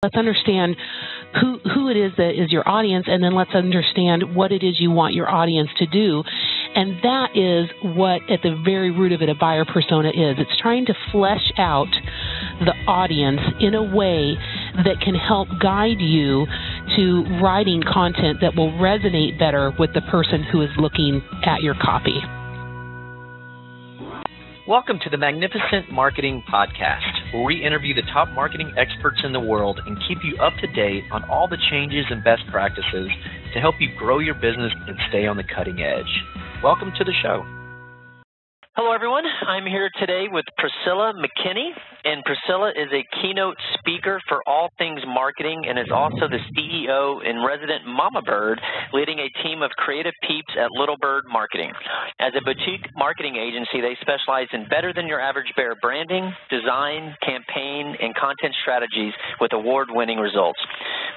Let's understand who it is that is your audience, and then let's understand what it is you want your audience to do. And that is what, at the very root of it, a buyer persona is. It's trying to flesh out the audience in a way that can help guide you to writing content that will resonate better with the person who is looking at your copy. Welcome to the Magnificent Marketing Podcast, where we interview the top marketing experts in the world and keep you up to date on all the changes and best practices to help you grow your business and stay on the cutting edge. Welcome to the show. Hello, everyone. I'm here today with Priscilla McKinney, and Priscilla is a keynote speaker for all things marketing and is also the CEO and resident Mama Bird, leading a team of creative peeps at Little Bird Marketing. As a boutique marketing agency, they specialize in better-than-your-average bear branding, design, campaign, and content strategies with award-winning results.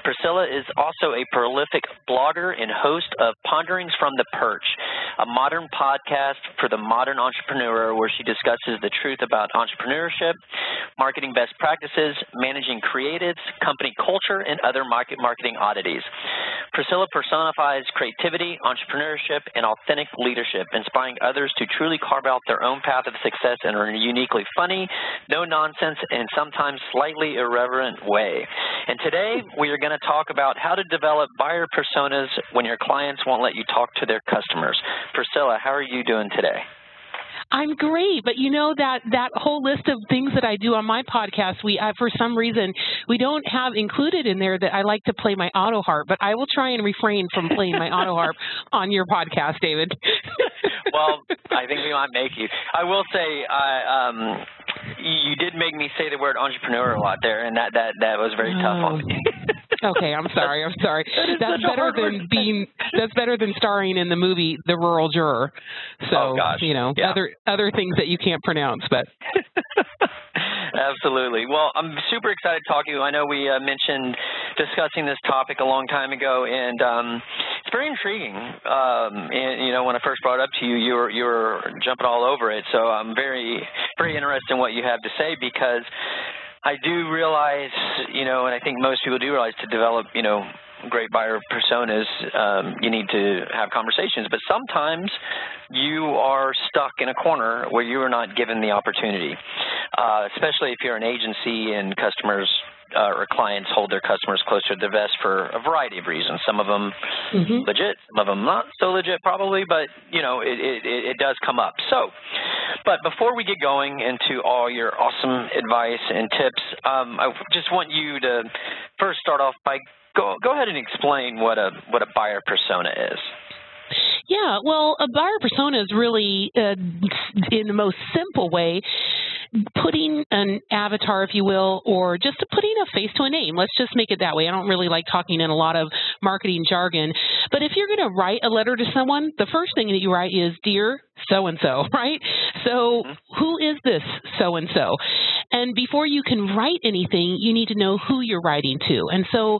Priscilla is also a prolific blogger and host of Ponderings from the Perch, a modern podcast for the modern entrepreneur where she discusses the truth about entrepreneurship, marketing best practices, managing creatives, company culture, and other marketing oddities. Priscilla personifies creativity, entrepreneurship, and authentic leadership, inspiring others to truly carve out their own path of success in a uniquely funny, no-nonsense, and sometimes slightly irreverent way. And today, we are going to talk about how to develop buyer personas when your clients won't let you talk to their customers. Priscilla, how are you doing today? I'm great, but you know that whole list of things that I do on my podcast, for some reason, we don't have included in there that I like to play my auto harp, but I will try and refrain from playing my auto harp on your podcast, David. Well, I think we might make you. I will say, you did make me say the word entrepreneur a lot there, and that was very tough on me. Okay, I'm sorry. That's better than starring in the movie The Rural Juror. So, other things that you can't pronounce, but Absolutely. Well, I'm super excited to talk to you. I know we mentioned discussing this topic a long time ago, and it's very intriguing. And when I first brought it up to you, you were jumping all over it. So I'm very, very interested in what you have to say, because I do realize, and I think most people do realize, to develop, great buyer personas, you need to have conversations. But sometimes you are stuck in a corner where you are not given the opportunity, especially if you're an agency and customers or clients hold their customers closer to the vest for a variety of reasons. Some of them legit, some of them not so legit probably, but, it does come up. But before we get going into all your awesome advice and tips, I just want you to first start off by go ahead and explain what a buyer persona is. Yeah, well, a buyer persona is really, in the most simple way, putting an avatar, if you will, or just putting a face to a name. Let's just make it that way. I don't really like talking in a lot of marketing jargon. But if you're going to write a letter to someone, the first thing that you write is, "Dear so-and-so," right? So who is this so-and-so? And before you can write anything, you need to know who you're writing to. And so,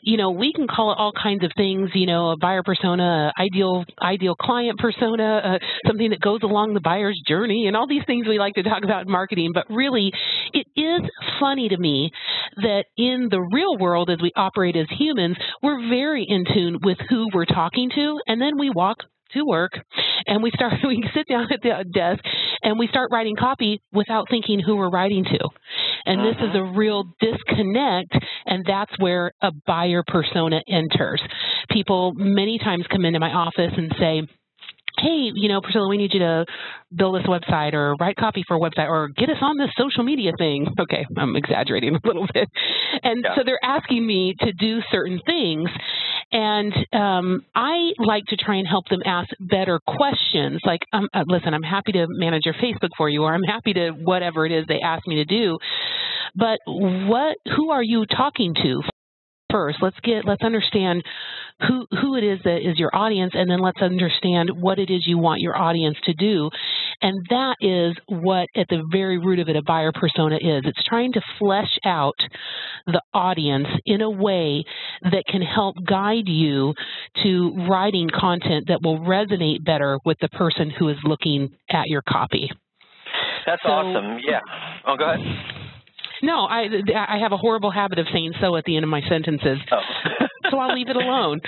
we can call it all kinds of things, a buyer persona, ideal client persona, something that goes along the buyer's journey, and all these things we like to talk about in marketing. But really, it is funny to me that in the real world, as we operate as humans, we're very in tune with who we're talking to, and then we walk to work and we sit down at the desk and we start writing copy without thinking who we're writing to. And this is a real disconnect, and that's where a buyer persona enters. People many times come into my office and say, "Hey, Priscilla, we need you to build this website or write copy for a website or get us on this social media thing." Okay, I'm exaggerating a little bit. And so they're asking me to do certain things. And I like to try and help them ask better questions. Like, listen, I'm happy to manage your Facebook for you, or I'm happy to whatever it is they ask me to do. But who are you talking to? First, let's understand who it is that is your audience, and then let's understand what it is you want your audience to do. And that is what, at the very root of it, a buyer persona is. It's trying to flesh out the audience in a way that can help guide you to writing content that will resonate better with the person who is looking at your copy. That's awesome. Yeah. Oh, go ahead. No, I have a horrible habit of saying so at the end of my sentences. Oh. So I'll leave it alone.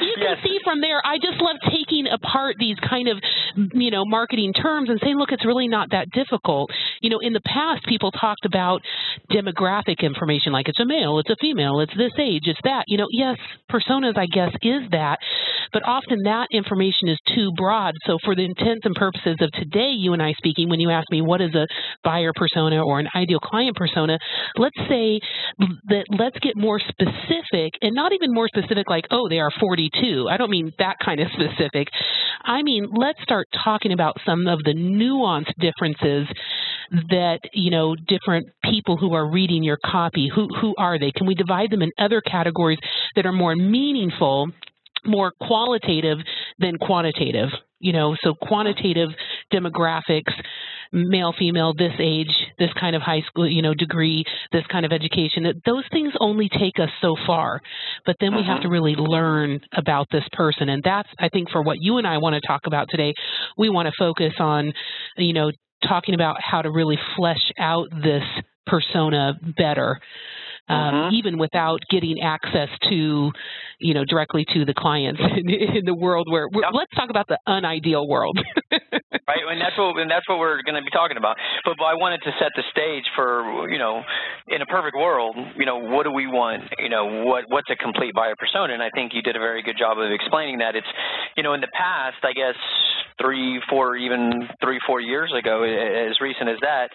You can see from there, I just love taking apart these kind of, marketing terms and saying, look, it's really not that difficult. In the past, people talked about demographic information, like it's a male, it's a female, it's this age, it's that. Yes, personas, I guess, is that. But often that information is too broad. So for the intents and purposes of today, you and I speaking, when you ask me what is a buyer persona or an ideal client persona, let's say that let's get more specific, and not even more specific like, oh, they are 42. I don't mean that kind of specific. I mean, let's start talking about some of the nuanced differences that, different people who are reading your copy, who are they? Can we divide them in other categories that are more meaningful, more qualitative than quantitative? So quantitative demographics, male, female, this age, this kind of high school, degree, this kind of education, those things only take us so far. But then we have to really learn about this person. And that's, I think, for what you and I want to talk about today, we want to focus on, talking about how to really flesh out this persona better. Even without getting access to, directly to the clients in the world where let's talk about the unideal world. Right, and that's what we're going to be talking about. But I wanted to set the stage for, in a perfect world, what do we want? What's a complete buyer persona? And I think you did a very good job of explaining that. It's, in the past, I guess 3-4 years ago, as recent as that,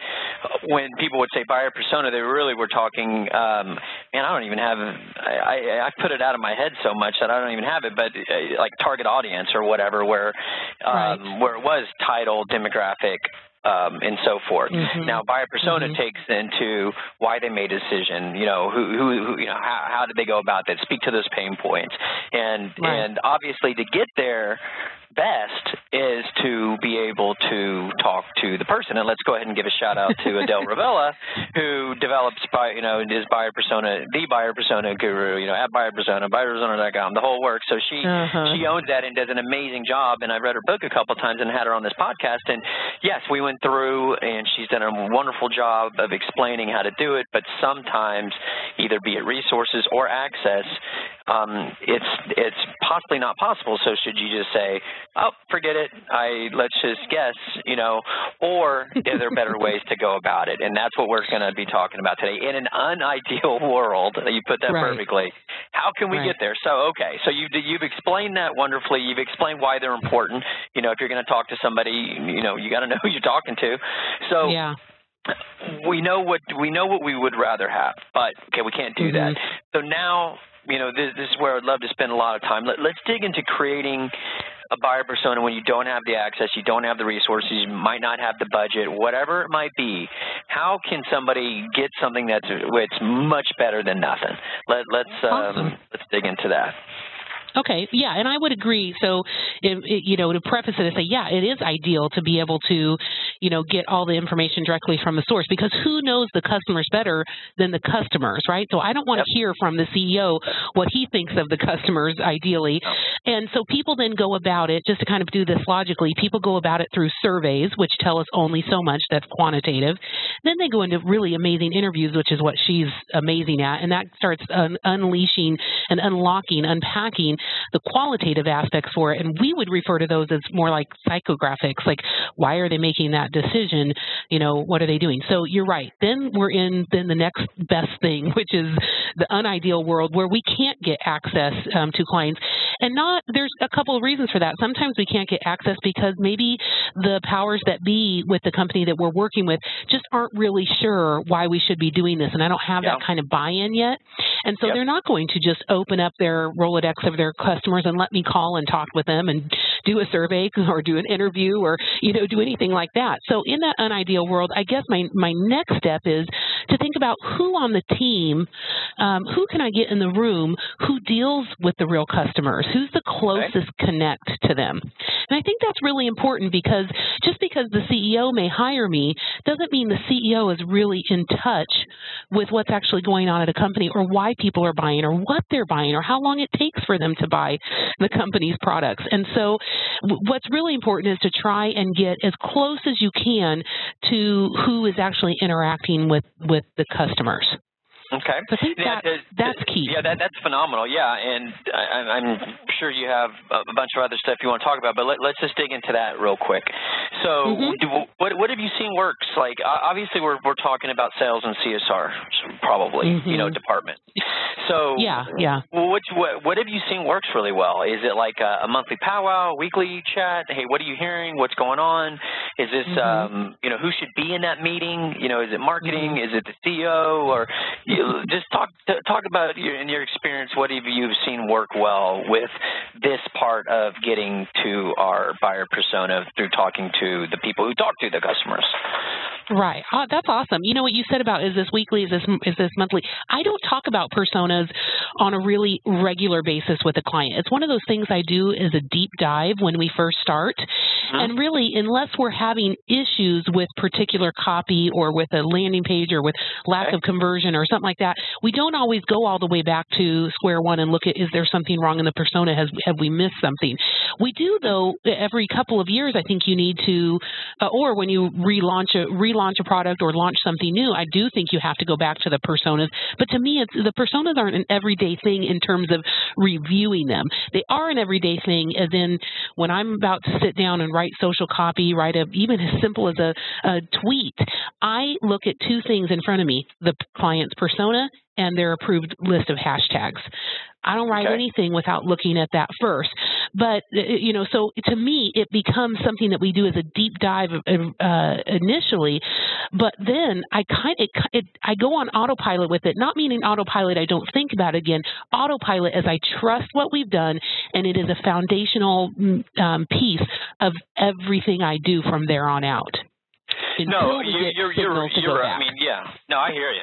when people would say buyer persona, they really were talking. Man, I don't even have. I put it out of my head so much that I don't even have it. But like target audience or whatever, where it was title, demographic, and so forth. Now, buyer persona takes into why they made a decision. Who how did they go about that? Speak to those pain points, and obviously to get there best is to be able to talk to the person. And let's go ahead and give a shout out to Adele Ravella, who develops, is buyer persona, the buyer persona guru, at buyer persona, buyerpersona.com, the whole work. So she owns that and does an amazing job. And I've read her book a couple of times and had her on this podcast. And yes, we went through, and she's done a wonderful job of explaining how to do it. But sometimes, either be it resources or access, it's possibly not possible. So should you just say, oh, forget it, let's just guess, or are there better ways to go about it? And that's what we're going to be talking about today. In an unideal world, you put that perfectly, how can we get there? So, okay, so you've explained that wonderfully. You've explained why they're important. If you're going to talk to somebody, you got to know who you're talking to. So we know what we would rather have, but, okay, we can't do that. So now, this is where I'd love to spend a lot of time. Let's dig into creating a buyer persona when you don't have the access, you don't have the resources, you might not have the budget, whatever it might be. How can somebody get something that's much better than nothing? Let's dig into that. Okay, yeah, and I would agree. So, to preface it and say, yeah, it is ideal to be able to, get all the information directly from the source, because who knows the customers better than the customers, right? So I don't want to hear from the CEO what he thinks of the customers, ideally. And so people then go about it, just to kind of do this logically, people go about it through surveys, which tell us only so much. That's quantitative. Then they go into really amazing interviews, which is what she's amazing at, and that starts unleashing and unlocking, unpacking the qualitative aspects for it. And we would refer to those as more like psychographics, like why are they making that decision? What are they doing? So you're right. Then we're in the next best thing, which is the unideal world where we can't get access to clients. And there's a couple of reasons for that. Sometimes we can't get access because maybe the powers that be with the company that we're working with just aren't really sure why we should be doing this. And I don't have that kind of buy-in yet. And so they're not going to just open up their Rolodex of their customers and let me call and talk with them and do a survey or do an interview or, do anything like that. So in that unideal world, I guess my next step is to think about who on the team, who can I get in the room who deals with the real customers, who's the closest connect to them. And I think that's really important because just because the CEO may hire me doesn't mean the CEO is really in touch with what's actually going on at a company, or why people are buying, or what they're buying, or how long it takes for them to buy the company's products. And so what's really important is to try and get as close as you can to who is actually interacting with the customers. Okay. So I think that's key. Yeah, that's phenomenal. Yeah, and I'm sure you have a bunch of other stuff you want to talk about, but let's just dig into that real quick. So what have you seen works? Like, obviously, we're talking about sales and CSR, probably, department. So what have you seen works really well? Is it like a monthly powwow, weekly chat? Hey, what are you hearing? What's going on? Is this, who should be in that meeting? Is it marketing? Is it the CEO? Or just talk about in your experience, what have you seen work well with this part of getting to our buyer persona through talking to the people who talk to the customers? Right. Oh, that's awesome. You know what you said about, is this weekly, is this monthly? I don't talk about personas on a really regular basis with a client. It's one of those things I do as a deep dive when we first start. And really, unless we're having issues with particular copy or with a landing page or with lack of conversion or something like that, we don't always go all the way back to square one and look at, is there something wrong in the persona? Have we missed something? We do, though, every couple of years. I think you need to, or when you relaunch a product or launch something new, I do think you have to go back to the personas. But to me, the personas aren't an everyday thing in terms of reviewing them. They are an everyday thing, as in when I'm about to sit down and write social copy, even as simple as a tweet, I look at two things in front of me: the client's persona and their approved list of hashtags. I don't write anything without looking at that first. But, so to me, it becomes something that we do as a deep dive initially. But then I go on autopilot with it, not meaning autopilot I don't think about it again. Autopilot as I trust what we've done, and it is a foundational piece of everything I do from there on out. No, you're right. I mean, no, I hear you.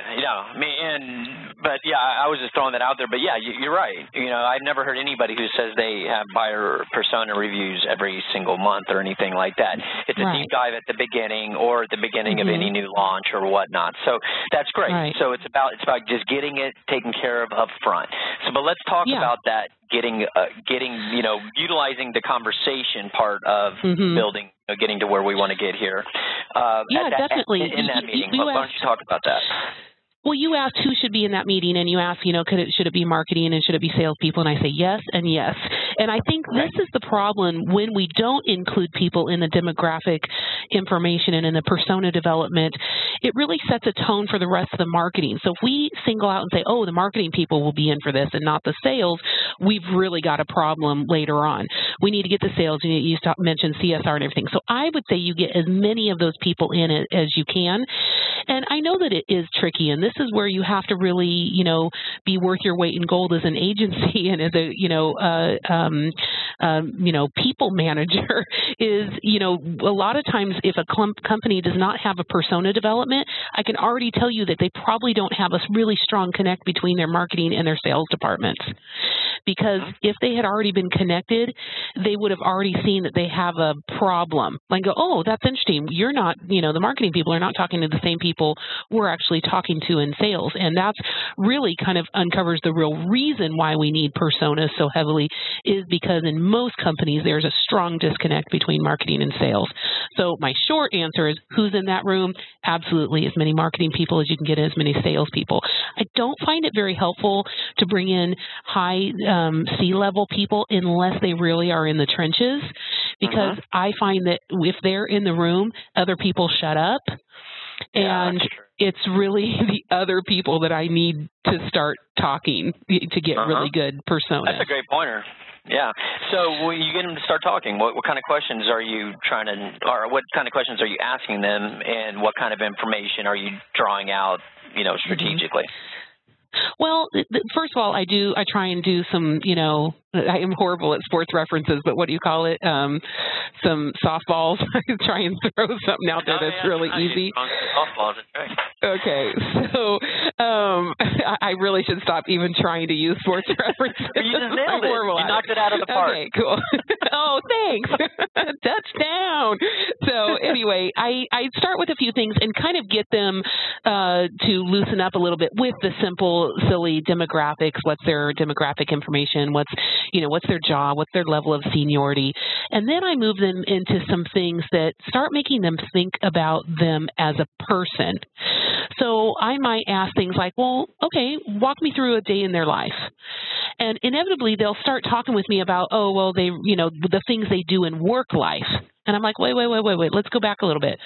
I was just throwing that out there. But yeah, you're right. I've never heard anybody who says they have buyer persona reviews every single month or anything like that. It's a deep dive at the beginning or at the beginning of any new launch or whatnot. So that's great. Right. So it's about just getting it taken care of up front. So, but let's talk about that. Getting utilizing the conversation part of building, getting to where we want to get here. Definitely. In that meeting, why don't you talk about that? Well, you asked who should be in that meeting, and you asked, should it be marketing and should it be salespeople? And I say yes and yes. And I think this is the problem when we don't include people in the demographic information and in the persona development. It really sets a tone for the rest of the marketing. So if we single out and say, oh, the marketing people will be in for this and not the sales, we've really got a problem later on. We need to get the sales. You mentioned CSR and everything. So I would say you get as many of those people in as you can. And I know that it is tricky, and this is where you have to really, be worth your weight in gold as an agency and as a, people manager. Is, a lot of times if a company does not have a persona development, I can already tell you that they probably don't have a really strong connect between their marketing and their sales departments. Because if they had already been connected, they would have already seen that they have a problem. Like, oh, that's interesting. You're not, the marketing people are not talking to the same people we're actually talking to in sales. And that's really kind of uncovers the real reason why we need personas so heavily, is because in most companies, there's a strong disconnect between marketing and sales. So my short answer is, who's in that room? Absolutely as many marketing people as you can get, as many sales people. I don't find it very helpful to bring in high C-level people unless they really are in the trenches, because I find that if they're in the room, other people shut up. And it's really the other people that I need to start talking to get really good persona. That's a great pointer. Yeah. So when you get them to start talking, what kind of questions are you what kind of questions are you asking them, and what kind of information are you drawing out, strategically? Well, first of all, I try and do some, I am horrible at sports references, but what do you call it? Some softballs. I try and throw something out there that's really easy. Softballs, that's right. Okay, so I really should stop even trying to use sports references. You just nailed it. You knocked it out of the park. Okay, cool. Oh, thanks. Touchdown. So anyway, I start with a few things and kind of get them to loosen up a little bit with the simple, silly demographics. What's their demographic information? What's their job? What's their level of seniority? And then I move them into some things that start making them think about them as a person. So I might ask things like, well, okay, walk me through a day in their life. And inevitably, they'll start talking with me about, oh, well, the things they do in work life. And I'm like, wait, let's go back a little bit.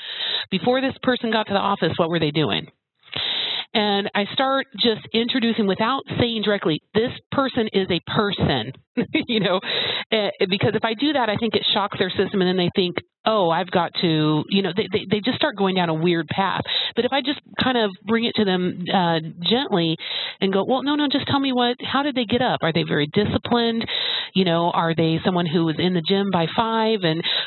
Before this person got to the office, what were they doing? And I start just introducing without saying directly, this person is a person, because if I do that, I think it shocks their system and then they think, oh, I've got to, they just start going down a weird path. But if I just kind of bring it to them gently and go, well, no, just tell me how did they get up? Are they very disciplined? Are they someone who was in the gym by 5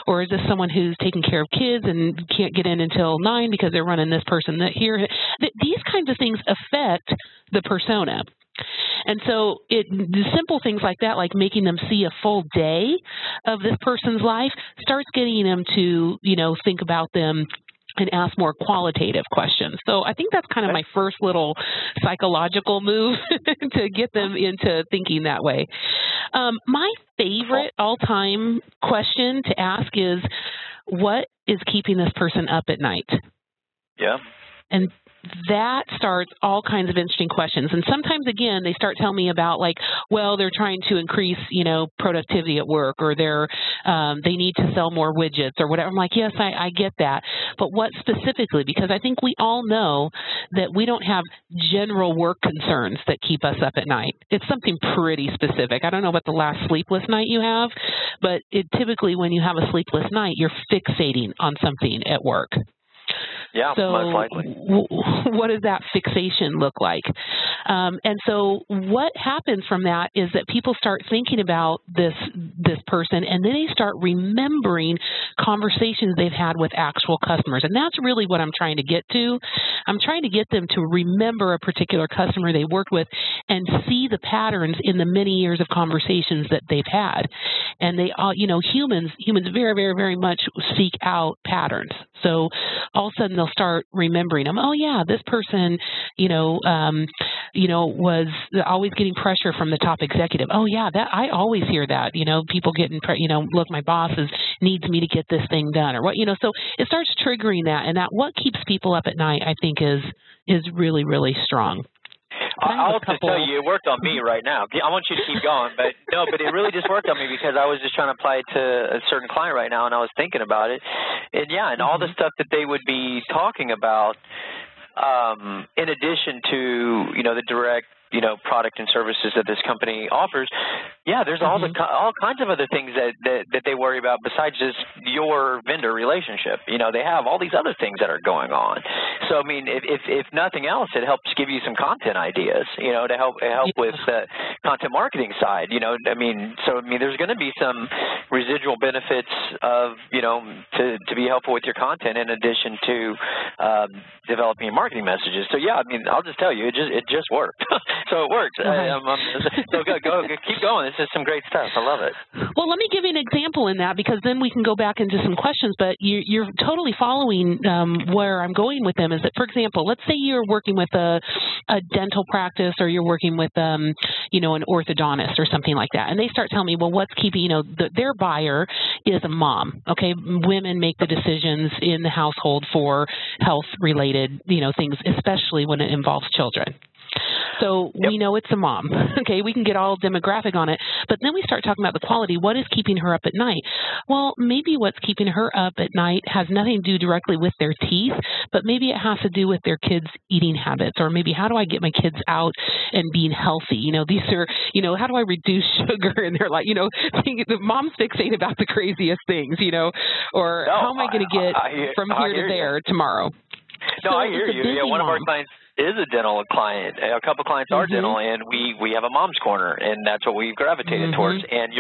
or is this someone who's taking care of kids and can't get in until 9 because they're running this person here? These kinds of things affect the persona. And so the simple things like that, like making them see a full day of this person's life, starts getting them to, think about them and ask more qualitative questions. So I think that's kind of my first little psychological move to get them into thinking that way. My favorite all-time question to ask is, what is keeping this person up at night? Yeah. And that starts all kinds of interesting questions. And sometimes, again, they start telling me about they're trying to increase, productivity at work, or they need to sell more widgets or whatever. I'm like, yes, I get that. But what specifically? Because I think we all know that we don't have general work concerns that keep us up at night. It's something pretty specific. I don't know about the last sleepless night you have, but typically when you have a sleepless night, you're fixating on something at work. Yeah, so most likely. What does that fixation look like? And so what happens from that is that people start thinking about this person, and then they start remembering conversations they've had with actual customers. And that's really what I'm trying to get to. I'm trying to get them to remember a particular customer they worked with and see the patterns in the many years of conversations that they've had. And they all, humans very, very, very much seek out patterns. So all of a sudden they'll start remembering them. Oh yeah, this person, was always getting pressure from the top executive. Oh yeah, that I always hear that. People getting, look, my boss needs me to get this thing done, or what. So it starts triggering that, and that what keeps people up at night, I think, is really, really strong. I'll just tell you, it worked on me right now. I want you to keep going, but it really just worked on me because I was just trying to apply it to a certain client right now, and I was thinking about it. And all the stuff that they would be talking about, in addition to, the direct, product and services that this company offers. Yeah, there's all kinds of other things that they worry about besides just your vendor relationship. They have all these other things that are going on. So, I mean, if nothing else, it helps give you some content ideas, to help with the content marketing side, there's going to be some residual benefits of, to be helpful with your content in addition to developing your marketing messages. So, yeah, I'll just tell you, it just worked. So it works. So go, keep going. This is some great stuff. I love it. Well, let me give you an example in that, because then we can go back into some questions. But you're totally following where I'm going with them. Is that, for example, let's say you're working with a dental practice, or you're working with an orthodontist or something like that, and they start telling me, well, what's keeping their buyer is a mom. Okay, women make the decisions in the household for health-related things, especially when it involves children. So we know it's a mom. Okay, we can get all demographic on it. But then we start talking about the quality. What is keeping her up at night? Well, maybe what's keeping her up at night has nothing to do directly with their teeth, but maybe it has to do with their kids' eating habits, or maybe how do I get my kids out and being healthy? These are, how do I reduce sugar? And they're like, the mom's fixating about the craziest things, or how am I going to get from here to there tomorrow? No, I hear you. Yeah, one of our clients. is a dental client. A couple clients are dental, and we have a mom's corner, and that's what we've gravitated towards. And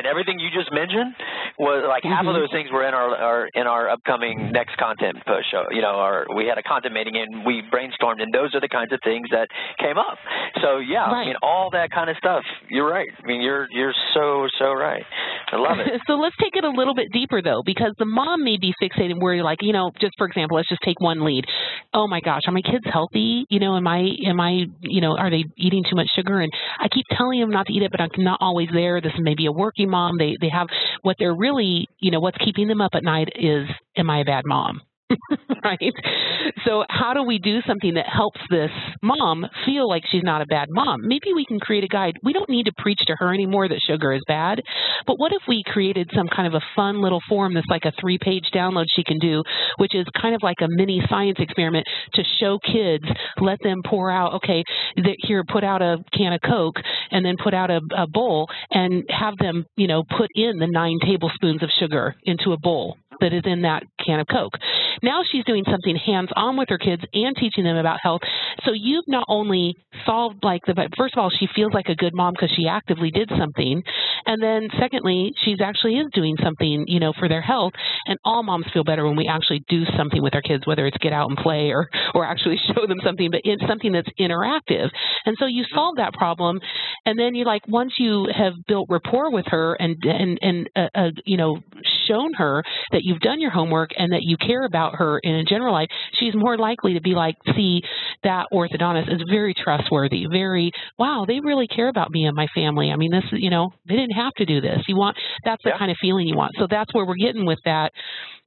everything you just mentioned was like half of those things were in our upcoming next content push. We had a content meeting and we brainstormed, and those are the kinds of things that came up. So yeah, I mean, all that kind of stuff. You're right. I mean, you're so right. I love it. So let's take it a little bit deeper though, because the mom may be fixated where you're like, just for example, let's just take one lead. Oh my gosh, are my kids healthy? Am I, are they eating too much sugar? And I keep telling them not to eat it, but I'm not always there. This is maybe a working mom. They have what they're really, what's keeping them up at night is, am I a bad mom? Right? So how do we do something that helps this mom feel like she's not a bad mom? Maybe we can create a guide. We don't need to preach to her anymore that sugar is bad, but what if we created some kind of a fun little form that's like a 3-page download she can do, which is kind of like a mini science experiment to show kids, let them pour out, okay, here, put out a can of Coke and then put out a bowl and have them, put in the 9 tablespoons of sugar into a bowl that is in that can of Coke. Now she's doing something hands-on with her kids and teaching them about health. So you've not only solved first of all, she feels like a good mom because she actively did something. And then secondly, she's actually is doing something, for their health. And all moms feel better when we actually do something with our kids, whether it's get out and play or actually show them something, but it's something that's interactive. And so you solve that problem. And then you're like, once you have built rapport with her and shown her that you've done your homework and that you care about her in a general life, she's more likely to be like, see, that orthodontist is very trustworthy, wow, they really care about me and my family. I mean, this, they didn't have to do this. That's the kind of feeling you want. So that's where we're getting with that.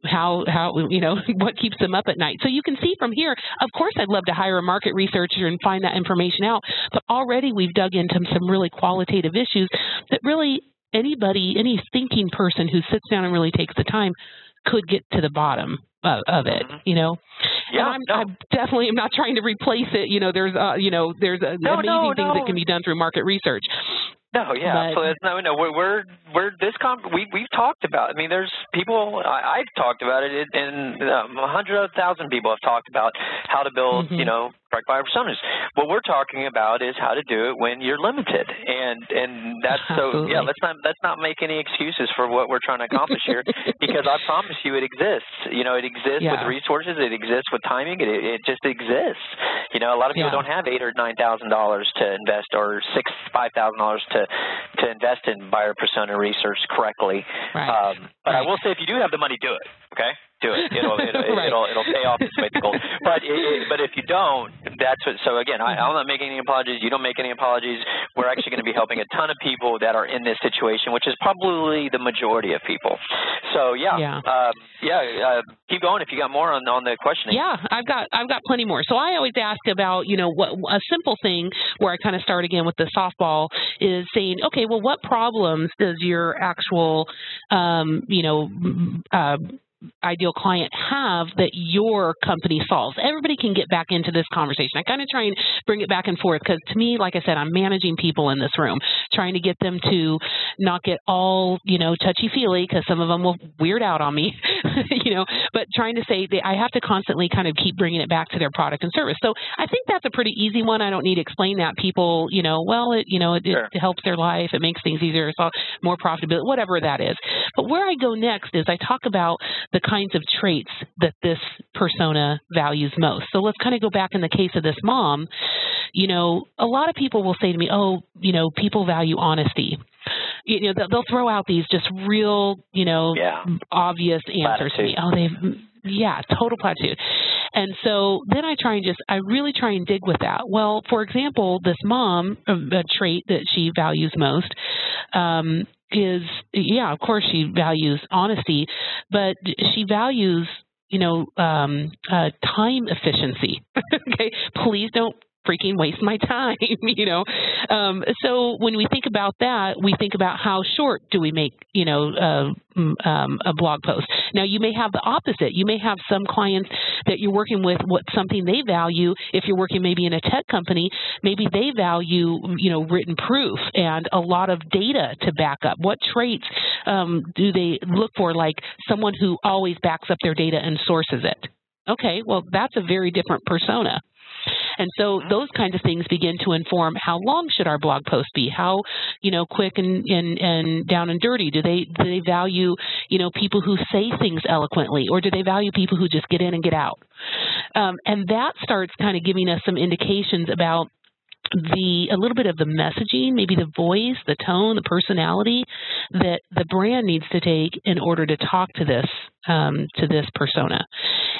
How what keeps them up at night. So you can see from here, of course, I'd love to hire a market researcher and find that information out, but already we've dug into some really qualitative issues that really any thinking person who sits down and really takes the time could get to the bottom of it, Yeah, and I definitely am not trying to replace it. There's amazing things that can be done through market research. No, yeah, absolutely. No, we've talked about. I mean, there's people. I've talked about it, and 100,000 people have talked about how to build, direct buyer personas. What we're talking about is how to do it when you're limited, and that's absolutely. So. Yeah, let's not make any excuses for what we're trying to accomplish here, because I promise you, it exists. It exists with resources. It exists with timing. It just exists. A lot of people don't have $8,000 or $9,000 to invest, or $5,000 to invest in buyer persona research correctly. Right. But I will say, if you do have the money, do it. Okay, do it. It'll pay off its weight in gold. But if you don't, that's what. So again, I'm not making any apologies. You don't make any apologies. We're actually going to be helping a ton of people that are in this situation, which is probably the majority of people. So keep going if you got more on the questioning. Yeah, I've got plenty more. So I always ask about what a simple thing where I kind of start again with the softball is saying, okay, well, what problems does your actual ideal client have that your company solves? Everybody can get back into this conversation. I kind of try and bring it back and forth because to me, like I said, I'm managing people in this room, trying to get them to not get all, touchy-feely because some of them will weird out on me, but trying to say I have to constantly kind of keep bringing it back to their product and service. So I think that's a pretty easy one. I don't need to explain that. People, it helps their life. It makes things easier. It's all more profitability, whatever that is. But where I go next is I talk about the kinds of traits that this persona values most. So let's kind of go back in the case of this mom. A lot of people will say to me, people value honesty. They'll throw out these just real, obvious answers to me. Total platitude. And so then I really try and dig with that. Well, for example, this mom, a trait that she values most, is, of course she values honesty, but she values, time efficiency. Okay. Please don't freaking waste my time, So when we think about that, we think about how short do we make, a blog post. Now, you may have the opposite. You may have some clients that you're working with, something they value. If you're working maybe in a tech company, maybe they value, written proof and a lot of data to back up. What traits do they look for? Like someone who always backs up their data and sources it. Okay, well, that's a very different persona. And so those kinds of things begin to inform how long should our blog post be? How, quick and down and dirty? Do they value, people who say things eloquently, or do they value people who just get in and get out? And that starts kind of giving us some indications about a little bit of the messaging, maybe the voice, the tone, the personality that the brand needs to take in order to talk to this persona.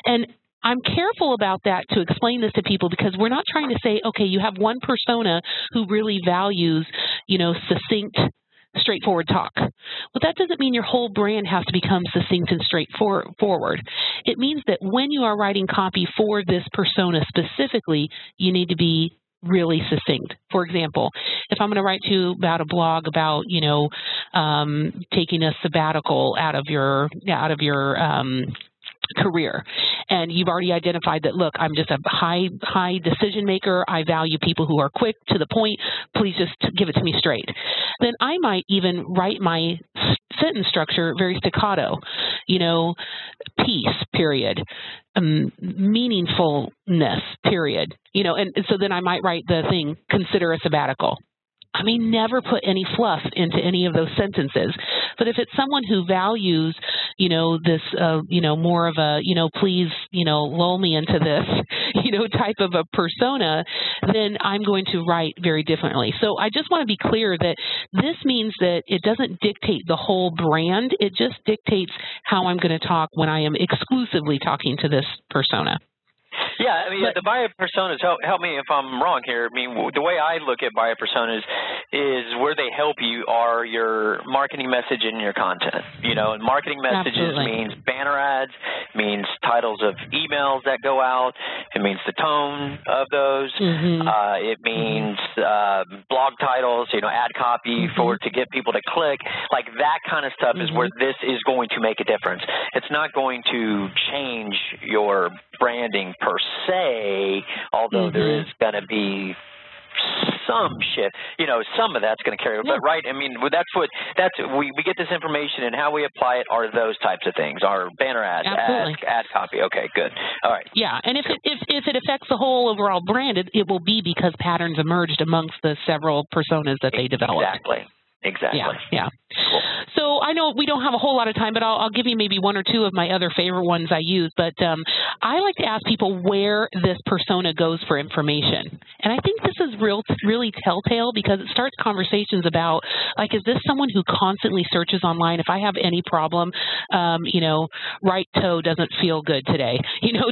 And I'm careful about that to explain this to people, because we're not trying to say, okay, you have one persona who really values, succinct, straightforward talk. Well, that doesn't mean your whole brand has to become succinct and straightforward. It means that when you are writing copy for this persona specifically, you need to be really succinct. For example, if I'm going to write to you about a blog about, taking a sabbatical out of your career, and you've already identified that, look, I'm just a high decision maker. I value people who are quick to the point. Please just give it to me straight. Then I might even write my sentence structure very staccato, peace, period, meaningfulness, period, and so then I might write the thing, consider a sabbatical. I may never put any fluff into any of those sentences. But if it's someone who values, this, more of a, please, lull me into this, type of a persona, then I'm going to write very differently. So I just want to be clear that this means that it doesn't dictate the whole brand. It just dictates how I'm going to talk when I am exclusively talking to this persona. Yeah, I mean, the buyer personas, help me if I'm wrong here. I mean, the way I look at buyer personas is where they help you are your marketing message and your content. And marketing messages means banner ads, means titles of emails that go out. It means the tone of those. It means blog titles, ad copy to get people to click. Like that kind of stuff is where this is going to make a difference. It's not going to change your branding per se, although there is going to be some shift, some of that's going to carry over. But right, I mean, we get this information, and how we apply it are those types of things, our banner ads, ad copy. Okay, good. All right. Yeah, and if it affects the whole overall brand, it will be because patterns emerged amongst the several personas that they developed. Exactly. Yeah. Cool. So I know we don't have a whole lot of time, but I'll give you maybe one or two of my other favorite ones I use. But I like to ask people where this persona goes for information. And I think this is really telltale, because it starts conversations about, like, is this someone who constantly searches online? If I have any problem, right toe doesn't feel good today.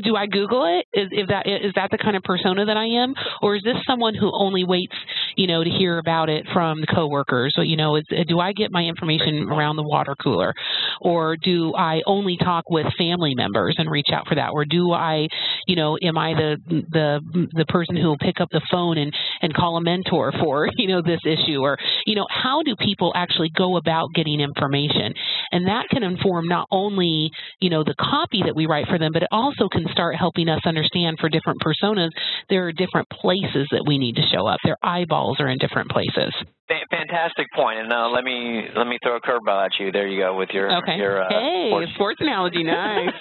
Do I Google it? Is that the kind of persona that I am? Or is this someone who only waits, to hear about it from the coworkers? So, do I get my information around the water cooler, or do I only talk with family members and reach out for that, or do I, am I the person who will pick up the phone and call a mentor for this issue, or how do people actually go about getting information? And that can inform not only the copy that we write for them, but it also can start helping us understand for different personas there are different places that we need to show up. Their eyeballs are in different places. Fantastic point. And let me throw a curveball at you. There you go with your sports analogy. Nice.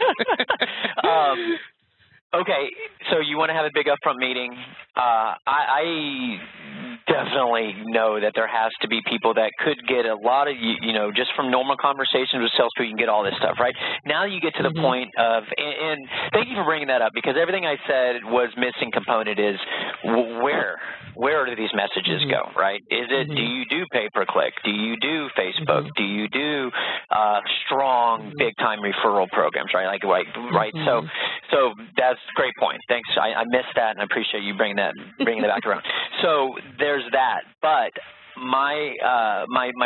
Okay, so you want to have a big upfront meeting. I definitely know that there has to be people that could get a lot of, just from normal conversations with salespeople, you can get all this stuff, right? Now you get to the point of, and thank you for bringing that up, because everything I said was missing component is where do these messages go, right? Is it, do you do pay-per-click? Do you do Facebook? Do you do strong, big-time referral programs, right? Right. So that's a great point. Thanks. I missed that, and I appreciate you bringing that back around. So there's that. But my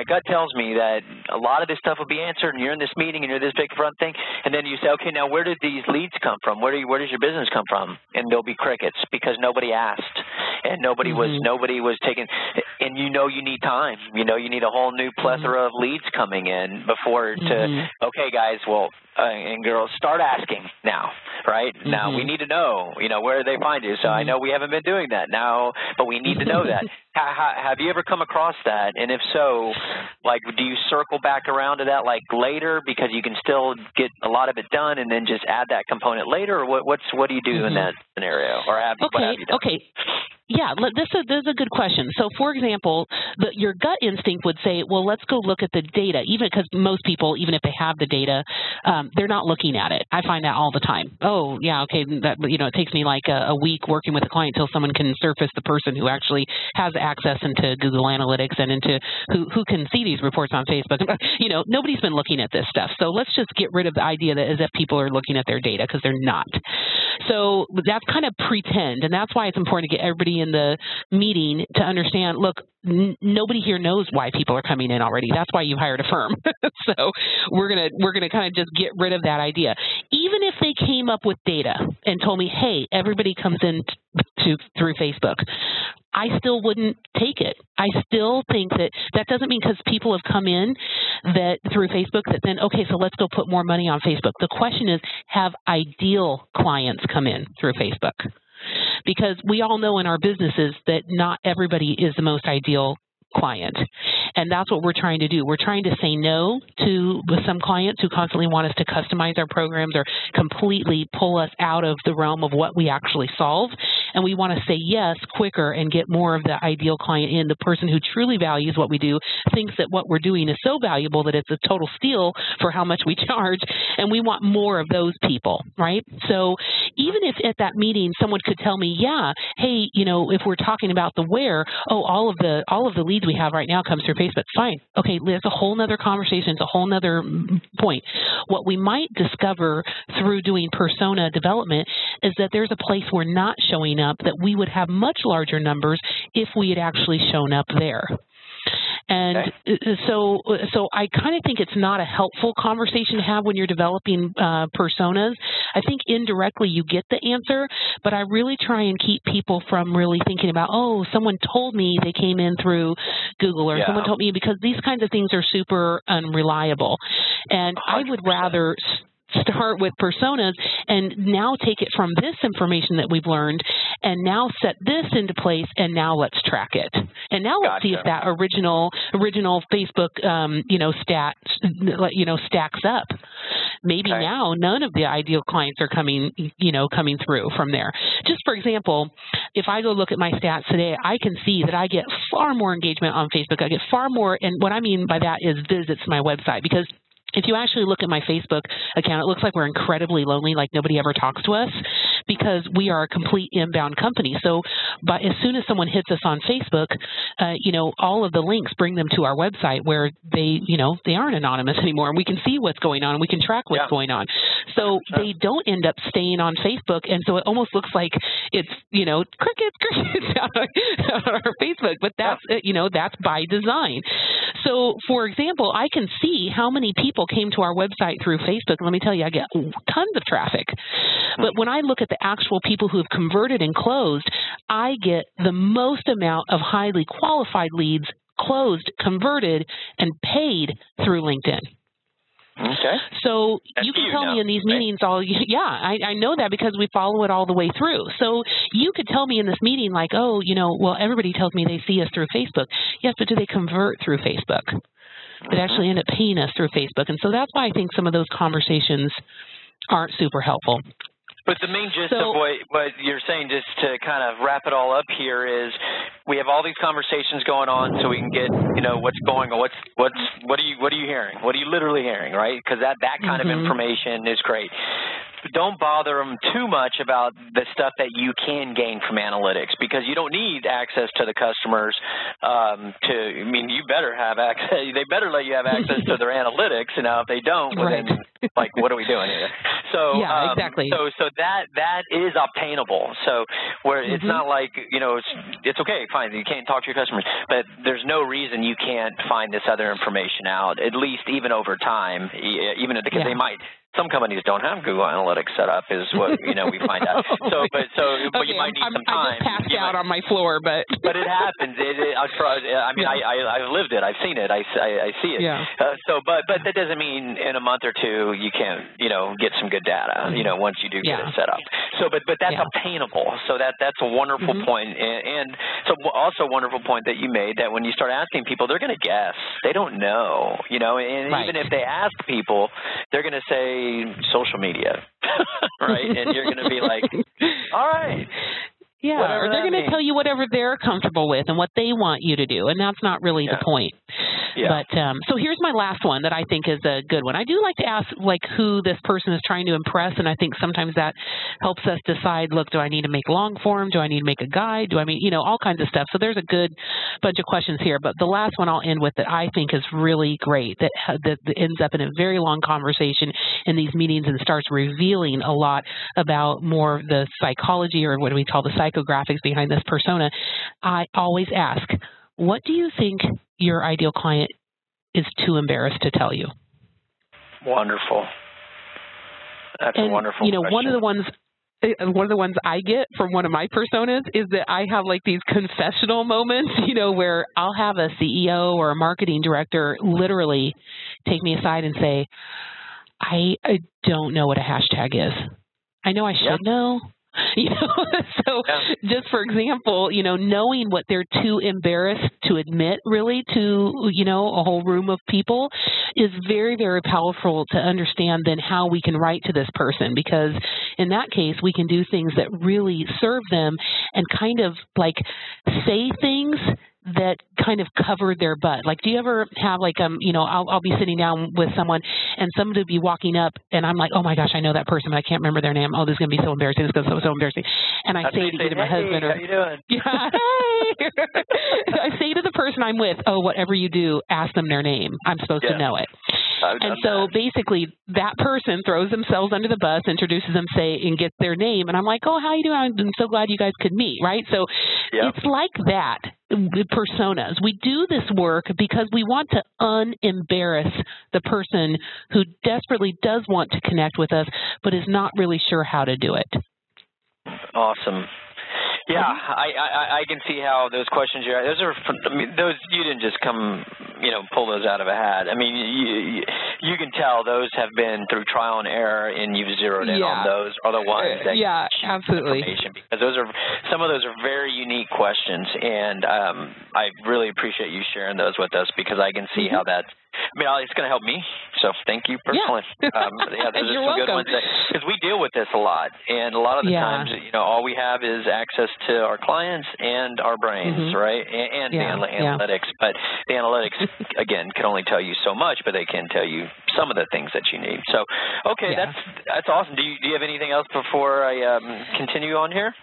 gut tells me that a lot of this stuff will be answered, and you're in this meeting, and you're this big front thing, and then you say, okay, now where did these leads come from? Where does your business come from? And there'll be crickets, because nobody asked. and nobody was taking, and you need time. You need a whole new plethora of leads coming in before okay, guys, well, and girls, start asking now, right? Now we need to know, where they find you. So I know we haven't been doing that now, but we need to know that. Have you ever come across that? And if so, like, do you circle back around to that like later because you can still get a lot of it done and then just add that component later, or what do you do in that scenario? Or what have you done? Okay. Yeah, this is a good question. So, for example, your gut instinct would say, well, let's go look at the data, even because most people, even if they have the data, they're not looking at it. I find that all the time. Oh, yeah, okay, it takes me like a week working with a client until someone can surface the person who actually has access into Google Analytics and into who can see these reports on Facebook. Nobody's been looking at this stuff. So let's just get rid of the idea that as if people are looking at their data, because they're not. So that's kind of pretend, and that's why it's important to get everybody in the meeting to understand, look, nobody here knows why people are coming in already. That's why you hired a firm. So we're gonna kind of just get rid of that idea. Even if they came up with data and told me, hey, everybody comes in through Facebook, I still wouldn't take it. I still think that doesn't mean because people have come in that through Facebook that then, okay, so let's go put more money on Facebook. The question is, have ideal clients come in through Facebook? Because we all know in our businesses that not everybody is the most ideal client. And that's what we're trying to do. We're trying to say no to some clients who constantly want us to customize our programs or completely pull us out of the realm of what we actually solve. And we want to say yes quicker and get more of the ideal client in, the person who truly values what we do, thinks that what we're doing is so valuable that it's a total steal for how much we charge, and we want more of those people, right? So even if at that meeting someone could tell me, yeah, hey, if we're talking about the where, all of the leads we have right now comes through Facebook, fine. Okay, there's a whole nother conversation, it's a whole nother point. What we might discover through doing persona development is that there's a place we're not showing up that we would have much larger numbers if we had actually shown up there. And so I kind of think it's not a helpful conversation to have when you're developing personas. I think indirectly you get the answer, but I really try and keep people from really thinking about, oh, someone told me they came in through Google, or someone told me, because these kinds of things are super unreliable. And 100%. I would rather start with personas and now take it from this information that we've learned and now set this into place, and now let's track it. And now let's see if that original Facebook, stacks up. Maybe now none of the ideal clients are coming through from there. Just for example, if I go look at my stats today, I can see that I get far more engagement on Facebook. I get far more, and what I mean by that is visits to my website, because if you actually look at my Facebook account, it looks like we're incredibly lonely, like nobody ever talks to us, because we are a complete inbound company. So but as soon as someone hits us on Facebook, all of the links bring them to our website where they aren't anonymous anymore, and we can see what's going on, and we can track what's going on. So they don't end up staying on Facebook, and so it almost looks like it's, crickets out on our Facebook, but that's, that's by design. So, for example, I can see how many people came to our website through Facebook. Let me tell you, I get tons of traffic. But when I look at the actual people who have converted and closed, I get the most amount of highly qualified leads closed, converted, and paid through LinkedIn. Okay. So you can tell me in these meetings I know that because we follow it all the way through. So you could tell me in this meeting like, oh, everybody tells me they see us through Facebook. Yes, but do they convert through Facebook? They actually end up paying us through Facebook. And so that's why I think some of those conversations aren't super helpful. But the main gist of what you're saying, just to kind of wrap it all up here, is we have all these conversations going on, so we can get what's going on. What are you hearing? What are you literally hearing, right? Because that kind of information is great. But don't bother them too much about the stuff that you can gain from analytics, because you don't need access to the customers you better have access. They better let you have access to their analytics. And now if they don't, well, then, what are we doing here? So exactly. So that is obtainable. So where it's not like, it's okay, fine, you can't talk to your customers, but there's no reason you can't find this other information out, at least even over time, even because they might some companies don't have Google Analytics set up, is what we find out. But you might need some time. I just passed out on my floor, but it happens. I've lived it. I've seen it. I see it. Yeah. But that doesn't mean in a month or two you can't get some good data. Once you do get it set up. But that's obtainable. So that's a wonderful point, and so also a wonderful point that you made, that when you start asking people, they're going to guess. They don't know. And even if they ask people, they're going to say social media, right? And you're going to be like, all right. Yeah, or they're going to tell you whatever they're comfortable with and what they want you to do, and that's not really the point. Yeah. But so here's my last one that I think is a good one. I do like to ask who this person is trying to impress, and I think sometimes that helps us decide, look, do I need to make long form? Do I need to make a guide? Do I mean, all kinds of stuff. So there's a good bunch of questions here. But the last one I'll end with that I think is really great, that ends up in a very long conversation in these meetings and starts revealing a lot about more of the psychology, or what do we call the psychographics behind this persona. I always ask, what do you think your ideal client is too embarrassed to tell you? Wonderful. That's a wonderful question. One of the ones I get from one of my personas is that I have these confessional moments, where I'll have a CEO or a marketing director literally take me aside and say, I don't know what a hashtag is. I know I should know. So just for example, knowing what they're too embarrassed to admit really to, a whole room of people is very, very powerful to understand then how we can write to this person, because in that case, we can do things that really serve them and kind of say things that kind of cover their butt. Do you ever have I'll be sitting down with someone and somebody will be walking up and I'm like, oh my gosh, I know that person, but I can't remember their name. Oh, this is going to be so embarrassing. This is going to be so embarrassing. And I say to either my husband or, how you doing? Yeah, hey. I say to the person I'm with, oh, whatever you do, ask them their name. I'm supposed to know it. And so basically that person throws themselves under the bus, introduces them, and gets their name. And I'm like, oh, how you doing? I'm so glad you guys could meet, right? So it's like that with personas. We do this work because we want to unembarrass the person who desperately does want to connect with us, but is not really sure how to do it. Awesome. Yeah, I can see how those questions those you didn't just come, pull those out of a hat. I mean, you can tell those have been through trial and error, and you've zeroed in on those are the ones that absolutely. Because some of those are very unique questions, and I really appreciate you sharing those with us, because I can see how that's. It's going to help me, so thank you personally. Yeah. Those You're are some welcome. good ones, because we deal with this a lot, and a lot of the times, all we have is access to our clients and our brains, right, and the analytics. But the analytics, again, can only tell you so much, but they can tell you some of the things that you need. So, okay, that's awesome. Do you have anything else before I continue on here?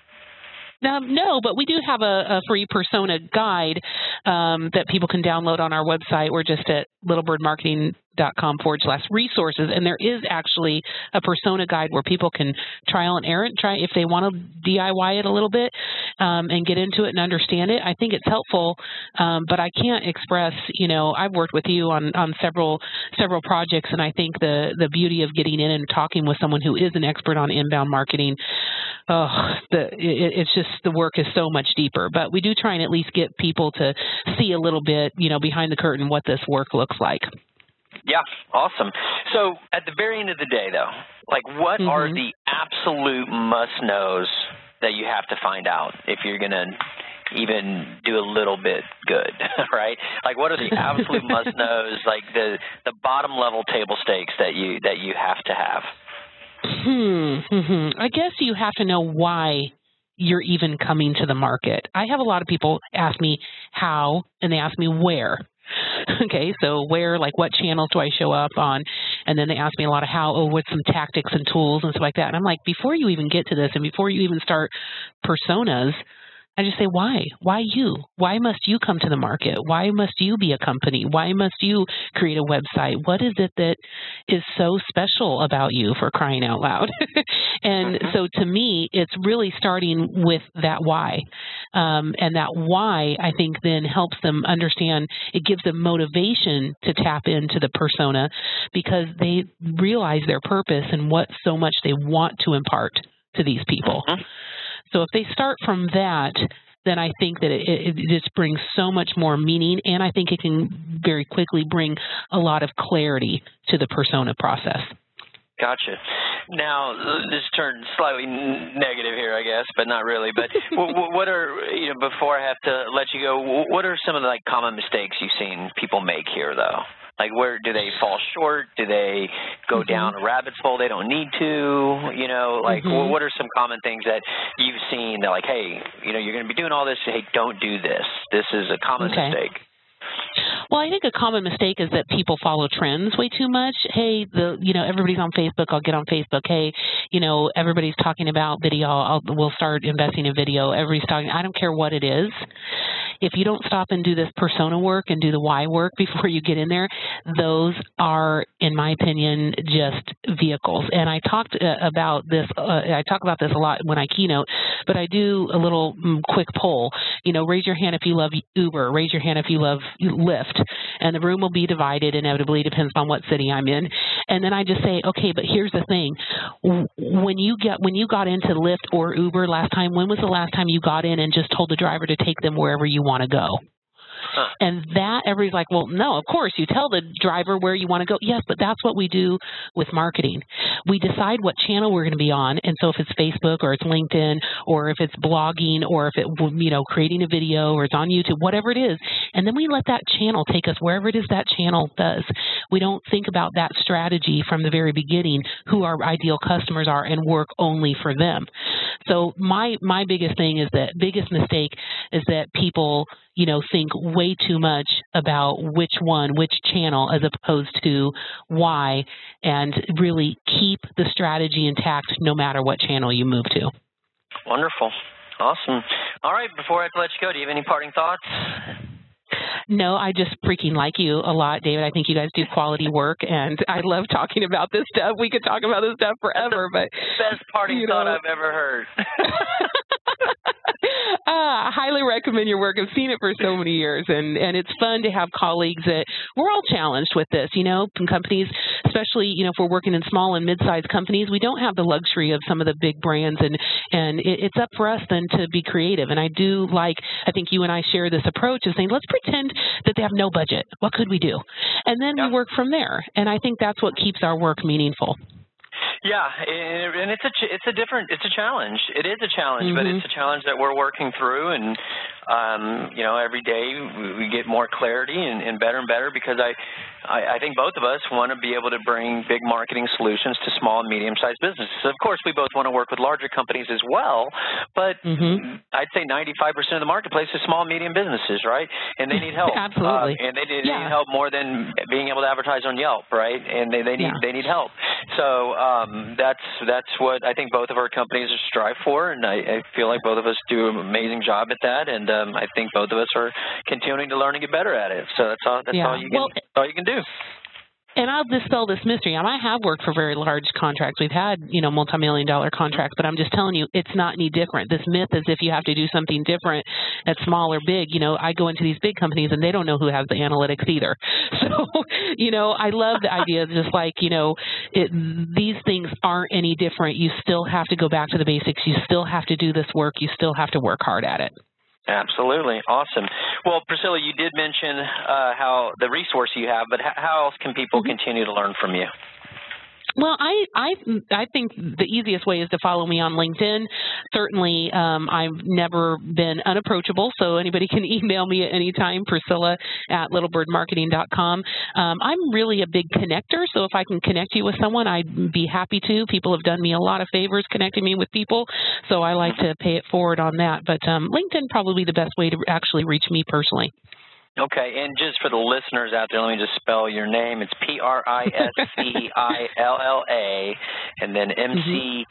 No, but we do have a free persona guide that people can download on our website. We're just at littlebirdmarketing.com/resources, and there is actually a persona guide where people can trial and error, try if they want to DIY it a little bit and get into it and understand it. I think it's helpful, but I can't express. I've worked with you on several projects, and I think the beauty of getting in and talking with someone who is an expert on inbound marketing. It's just the work is so much deeper. But we do try and at least get people to see a little bit, behind the curtain what this work looks like. Yeah, awesome. So at the very end of the day, though, what are the absolute must-knows that you have to find out if you're going to even do a little bit good, right? What are the absolute must-knows, the bottom-level table stakes that you have to have? I guess you have to know why you're even coming to the market. I have a lot of people ask me how, and they ask me where. Okay, so where, what channels do I show up on? And then they ask me a lot of how, what's some tactics and tools and stuff like that. And I'm like, before you even get to this and before you even start personas, I just say, why? Why you? Why must you come to the market? Why must you be a company? Why must you create a website? What is it that is so special about you, for crying out loud? And so to me, it's really starting with that why. And that why, I think, then helps them understand. It gives them motivation to tap into the persona because they realize their purpose and what so much they want to impart to these people. So if they start from that, then I think that it just brings so much more meaning, and I think it can very quickly bring a lot of clarity to the persona process. Gotcha. Now, this turned slightly negative here, I guess, but not really. But what are, before I have to let you go, what are some of the common mistakes you've seen people make here, though? Like, where do they fall short? Do they go down a rabbit hole they don't need to? What are some common things that you've seen that, hey, you're going to be doing all this. Hey, don't do this. This is a common mistake. Well, I think a common mistake is that people follow trends way too much. Hey, everybody's on Facebook. I'll get on Facebook. Hey, everybody's talking about video. We'll start investing in video. Everybody's talking. I don't care what it is. If you don't stop and do this persona work and do the why work before you get in there, those are, in my opinion, just vehicles. And I talked about this. I talk about this a lot when I keynote, but I do a little quick poll. Raise your hand if you love Uber. Raise your hand if you love Lyft. And the room will be divided inevitably, depends on what city I'm in. And then I just say, okay, but here's the thing. When you got into Lyft or Uber last time, when was the last time you got in and just told the driver to take them wherever you want to go? And that, everybody's like, well, no, of course, you tell the driver where you want to go. Yes, but that's what we do with marketing. We decide what channel we're going to be on. And so if it's Facebook or it's LinkedIn or if it's blogging or if it, creating a video or it's on YouTube, whatever it is, and then we let that channel take us wherever it is that channel does. We don't think about that strategy from the very beginning, who our ideal customers are, and work only for them. So my biggest mistake is that people, think way too much about which channel as opposed to why, and really keep the strategy intact no matter what channel you move to. Wonderful. Awesome. All right, before I let you go, do you have any parting thoughts? No, I just freaking like you a lot, David. I think you guys do quality work, and I love talking about this stuff. We could talk about this stuff forever, but best parting thought I've ever heard. I highly recommend your work. I've seen it for so many years, and it's fun to have colleagues that we're all challenged with this, companies, especially, if we're working in small and mid-sized companies, we don't have the luxury of some of the big brands, and it's up for us then to be creative. And I think you and I share this approach of saying, let's pretend that they have no budget. What could we do? And then we work from there. And I think that's what keeps our work meaningful. Yeah, and it's a challenge. It is a challenge, but it's a challenge that we're working through, and every day we get more clarity and better because I think both of us want to be able to bring big marketing solutions to small and medium-sized businesses. Of course, we both want to work with larger companies as well, but I'd say 95% of the marketplace is small and medium businesses, right? And they need help. Absolutely. And they need help more than being able to advertise on Yelp, right? And they need help. So that's what I think both of our companies strive for, and I feel like both of us do an amazing job at that, and I think both of us are continuing to learn and get better at it. So that's all you can do. And I'll dispel this mystery. I have worked for very large contracts. We've had, multi-million-dollar contracts, but I'm just telling you, it's not any different. This myth is if you have to do something different that's small or big. I go into these big companies and they don't know who has the analytics either. So, I love the idea of just these things aren't any different. You still have to go back to the basics. You still have to do this work. You still have to work hard at it. Absolutely. Awesome. Well, Priscilla, you did mention how the resource you have, but how else can people continue to learn from you? Well, I think the easiest way is to follow me on LinkedIn. Certainly, I've never been unapproachable, so anybody can email me at any time, Priscilla@littlebirdmarketing.com. I'm really a big connector, so if I can connect you with someone, I'd be happy to. People have done me a lot of favors connecting me with people, so I like to pay it forward on that. But LinkedIn probably the best way to actually reach me personally. Okay, and just for the listeners out there, let me just spell your name. It's Priscilla, and then McKinney,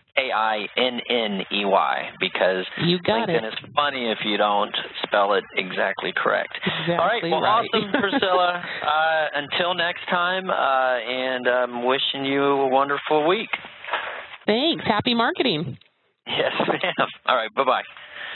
because you got LinkedIn is funny if you don't spell it exactly correct. Exactly. All right, well, right. awesome, Priscilla. Until next time, and I'm wishing you a wonderful week. Thanks. Happy marketing. Yes, ma'am. All right, bye-bye.